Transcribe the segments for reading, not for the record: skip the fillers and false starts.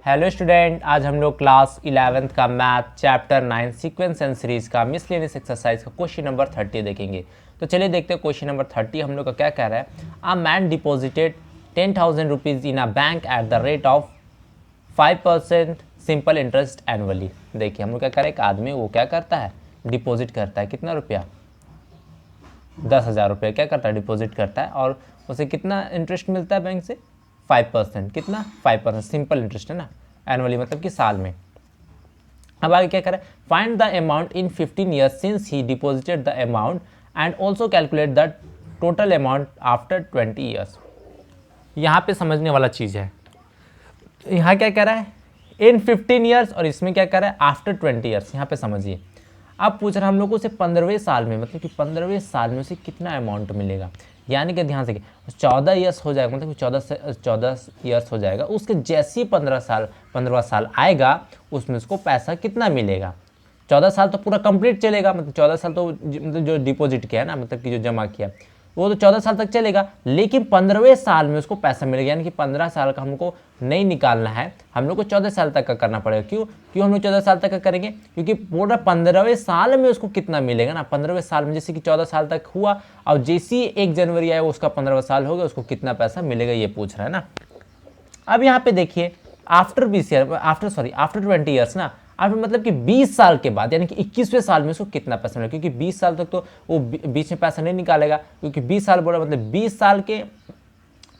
Hello student, आज हम लोग क्लास 11th का math chapter 9 sequence and series का मिसलेनियस एक्सरसाइज का क्वेश्चन नंबर 30 देखेंगे। तो चलिए देखते हैं क्वेश्चन नंबर 30 हम लोग का क्या कह रहा है। A man deposited 10,000 rupees in a bank at the rate of 5% simple interest annually. देखिए हम लोग क्या कह रहे हैं, एक आदमी वो क्या करता है, डिपॉजिट करता है कितना रुपया, 10,000 रुपये क्या करता है, डिपॉजिट करता है और उसे कितना इंटरेस्ट मिलता है बैंक से, 5%। कितना, 5% सिंपल इंटरेस्ट है ना, एनुअली मतलब कि साल में। अब आगे क्या करें, find the amount in 15 years since he deposited the amount and also calculate the total amount after 20 years. यहाँ पे समझने वाला चीज़ है, यहाँ क्या कह रहा है, इन 15 ईयर्स और इसमें क्या कह रहा है, आफ्टर 20 ईयर्स। यहाँ पे समझिए, अब पूछ रहा है हम लोग को उसे 15वें साल में, मतलब कि 15वें साल में उसे कितना अमाउंट मिलेगा। यानी कि ध्यान से 14 ईयर्स हो जाएगा, मतलब कि 14 ईयर्स हो जाएगा, उसके जैसे ही 15वां साल आएगा उसमें उसको पैसा कितना मिलेगा। 14 साल तो पूरा कंप्लीट चलेगा, मतलब 14 साल तो मतलब जो डिपॉजिट किया है ना, मतलब कि जो जमा किया वो तो 14 साल तक चलेगा, लेकिन 15वें साल में उसको पैसा मिलेगा। यानी कि 15 साल का हमको नहीं निकालना है, हम लोग को 14 साल तक का करना पड़ेगा। क्यों हम लोग 14 साल तक का करेंगे, क्योंकि पूरा 15वें साल में उसको कितना मिलेगा ना, 15वें साल में जैसे कि 14 साल तक हुआ और जैसे ही 1 जनवरी आया उसका 15वां साल हो गया, उसको कितना पैसा मिलेगा ये पूछ रहा है ना। अब यहाँ पे देखिए, आफ्टर 20 ईयर्स ना, अब मतलब कि 20 साल के बाद, यानी कि 21वें साल में उसको कितना पैसा मिलेगा, क्योंकि 20 साल तक तो वो बीच में पैसा नहीं निकालेगा, क्योंकि 20 साल बोला मतलब 20 साल के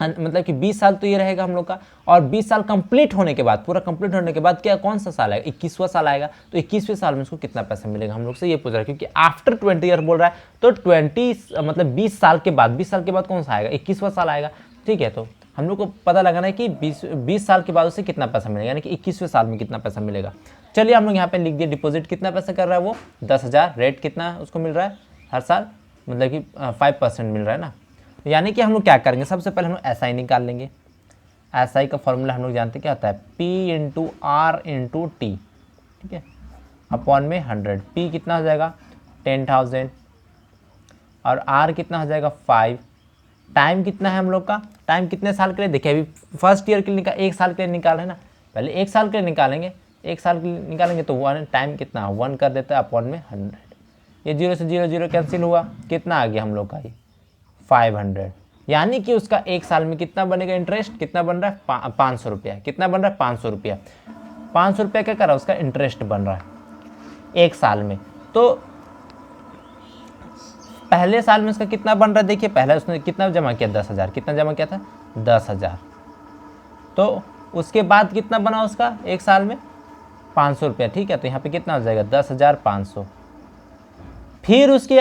मतलब कि 20 साल तो ये रहेगा हम लोग का, और 20 साल कंप्लीट होने के बाद, पूरा कंप्लीट होने के बाद क्या कौन सा साल आएगा, 21वां साल आएगा। तो 21वें साल में उसको कितना पैसा मिलेगा हम लोग से ये पूछ रहा है, क्योंकि आफ्टर 20 ईयर बोल रहा है, तो 20 मतलब 20 साल के बाद, 20 साल के बाद कौन सा आएगा, 21वां साल आएगा। ठीक है, तो हम लोग को पता लगाना है कि 20 साल के बाद उसे कितना पैसा मिलेगा, यानी कि 21वें साल में कितना पैसा मिलेगा। चलिए हम लोग यहाँ पे लिख दिए, डिपॉजिट कितना पैसा कर रहा है वो, 10,000, रेट कितना उसको मिल रहा है हर साल, मतलब कि 5% मिल रहा है ना। यानी कि हम लोग क्या करेंगे, सबसे पहले हम लोग SI निकाल लेंगे। SI का फॉर्मूला हम लोग जानते क्या होता है, P into R into T, ठीक है, अपॉन में 100। P कितना हो जाएगा 10,000 और R कितना हो जाएगा 5। टाइम कितना है हम लोग का, टाइम कितने साल के लिए, देखिए अभी फर्स्ट ईयर के लिए 1 साल के लिए निकाल रहे हैं ना, पहले 1 साल के लिए निकालेंगे, 1 साल के लिए निकालेंगे तो 1 टाइम कितना 1 कर देता है अपॉन में 100। ये 0 से 0 0 कैंसिल हुआ, कितना आ गया हम लोग का ये 500। यानी कि उसका 1 साल में कितना बनेगा इंटरेस्ट, कितना बन रहा है 500 रुपया, कितना बन रहा है 500 रुपया, 500 रुपया क्या कर रहा है उसका इंटरेस्ट बन रहा है 1 साल में। तो पहले साल में उसका कितना बन रहा है, देखिए पहले उसने कितना जमा किया 10,000, कितना जमा किया था 10,000, तो उसके बाद कितना बना उसका 1 साल में 500 रुपया। ठीक है, तो यहाँ पे कितना हो जाएगा 10,500। फिर उसके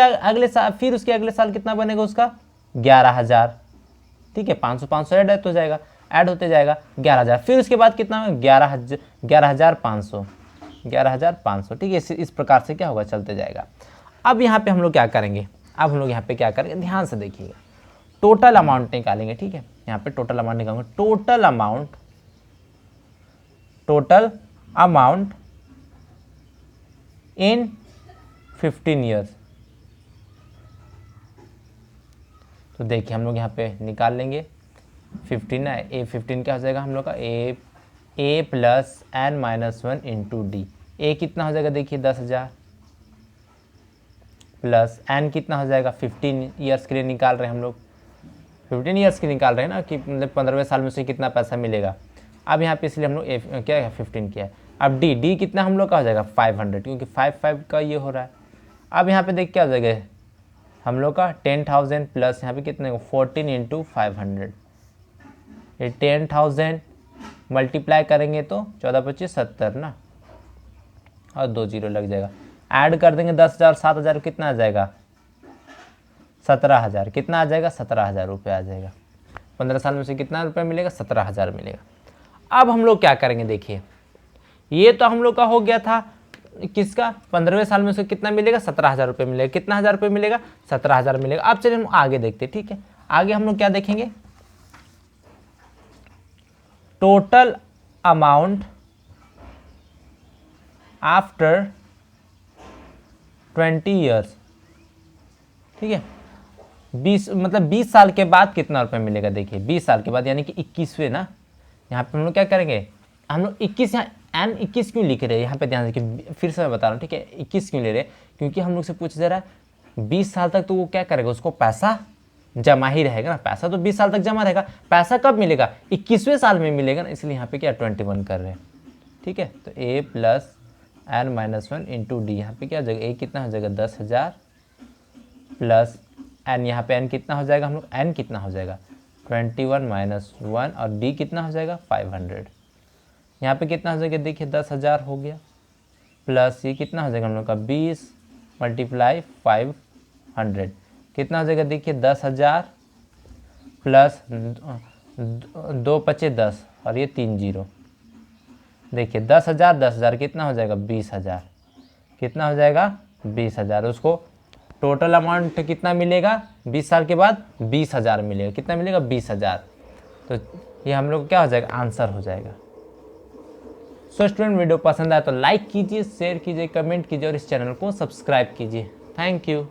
अगले साल कितना बनेगा उसका 11,000। ठीक है, 500 500 ऐड हो जाएगा, ऐड होते जाएगा 11,000। फिर उसके बाद कितना 11,500, 11,500। ठीक है, इस प्रकार से क्या होगा चलते जाएगा। अब यहाँ पे हम लोग क्या करेंगे, अब हम लोग यहाँ पे क्या करेंगे, ध्यान से देखिएगा, टोटल अमाउंट निकालेंगे। ठीक है, यहाँ पे टोटल अमाउंट निकालेंगे, टोटल अमाउंट इन 15 ईयर्स। तो देखिए हम लोग यहाँ पे निकाल लेंगे 15 है, A15 क्या हो जाएगा हम लोग का A plus n-1 into D. A कितना हो जाएगा देखिए 10,000 प्लस n कितना हो जाएगा 15 ईयर्स के लिए निकाल रहे हैं हम लोग, 15 ईयर्स के निकाल रहे हैं ना, कि मतलब 15वें साल में से कितना पैसा मिलेगा। अब यहाँ पे इसलिए हम लोग क्या है 15 किया है। अब डी कितना हम लोग का हो जाएगा 500, क्योंकि 5 का ये हो रहा है। अब यहाँ पे देख क्या हो जाएगा हम लोग का 10,000 प्लस यहाँ पे कितने 14 इंटू 500। ये 10,000 मल्टीप्लाई करेंगे तो 14×25 70 ना, और 2 जीरो लग जाएगा। ऐड कर देंगे 10,000 7,000 कितना आ जाएगा 17,000, कितना आ जाएगा 17,000 रुपये आ जाएगा। 15 साल में से कितना रुपये मिलेगा 17,000 मिलेगा। अब हम लोग क्या करेंगे, देखिए ये तो हम लोग का हो गया था किसका, 15वें साल में से कितना मिलेगा 17,000 रुपये मिलेगा, कितना हज़ार रुपये मिलेगा 17,000 मिलेगा। अब चलिए हम आगे देखते हैं। ठीक है, आगे हम लोग क्या देखेंगे, टोटल अमाउंट आफ्टर 20 ईयर्स। ठीक है, 20 साल के बाद कितना रुपये मिलेगा, देखिए 20 साल के बाद यानी कि 21वें ना, यहाँ पे हम लोग क्या करेंगे हम लोग 21 यहाँ एन 21 क्यों लिख रहे हैं यहाँ पे ध्यान देखिए, फिर से मैं बता रहा हूँ, ठीक है। 21 क्यों ले रहे हैं, क्योंकि हम लोग से पूछा जा रहा है 20 साल तक तो वो क्या करेगा, उसको पैसा जमा ही रहेगा ना, पैसा तो 20 साल तक जमा रहेगा। पैसा कब मिलेगा, 21वें साल में मिलेगा ना, इसलिए यहाँ पे क्या 21 कर रहे हैं, ठीक है। तो a plus N minus 1 into D, यहाँ पे क्या हो जाएगा, a कितना हो जाएगा 10,000 प्लस एन, यहाँ पे एन कितना हो जाएगा, हम लोग एन कितना हो जाएगा 21 माइनस 1, और डी कितना हो जाएगा 500। यहाँ पे कितना हो जाएगा, देखिए 10,000 हो गया, प्लस ये कितना हो जाएगा हम लोग का 20 मल्टीप्लाई 500, कितना हो जाएगा देखिए 10,000 प्लस 2 पचे 10 और ये 3 जीरो, देखिए 10,000 10,000 कितना हो जाएगा 20,000, कितना हो जाएगा 20,000। उसको टोटल अमाउंट कितना मिलेगा 20 साल के बाद 20,000 मिलेगा, कितना मिलेगा 20,000। तो ये हम लोग क्या हो जाएगा, आंसर हो जाएगा। सो स्टूडेंट, वीडियो पसंद आया तो लाइक कीजिए, शेयर कीजिए, कमेंट कीजिए और इस चैनल को सब्सक्राइब कीजिए। Thank you.